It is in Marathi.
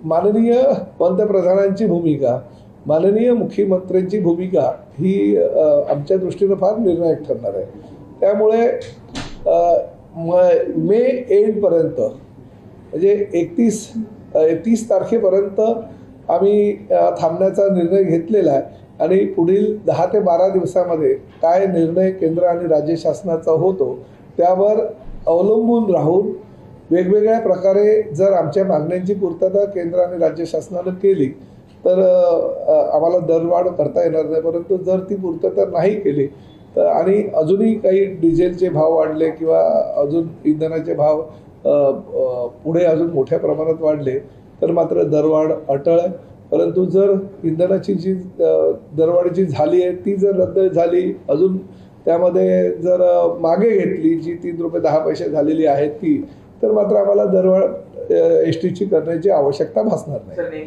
माननीय पंतप्रधानांची भूमिका, माननीय मुख्यमंत्र्यांची भूमिका ही आमच्या दृष्टीनं फार निर्णायक ठरणार आहे. त्यामुळे मे एंडपर्यंत म्हणजे 30 तारखेपर्यंत आम्ही थांबण्याचा निर्णय घेतलेला आहे आणि पुढील 10 ते 12 दिवसामध्ये काय निर्णय केंद्र आणि राज्य शासनाचा होतो त्यावर अवलंबून राहून वेगवेगळ्या प्रकारे जर आमच्या मागण्यांची पूर्तता केंद्र आणि राज्य शासनानं केली तर आम्हाला दरवाढ करता येणार नाही. परंतु जर ती पूर्तता नाही केली तर आणि अजूनही काही डिझेलचे भाव वाढले किंवा अजून इंधनाचे भाव पुढे अजून मोठ्या प्रमाणात वाढले तर मात्र दरवाढ अटळ आहे. परंतु जर इंधनाची जी दरवाढ जी झाली आहे ती जर रद्द झाली, अजून त्यामध्ये जर मागे घेतली जी 3 रुपये 10 पैसे झालेली आहे ती, तर मात्र आम्हाला दरवाढ एस टीची करण्याची आवश्यकता भासणार नाही.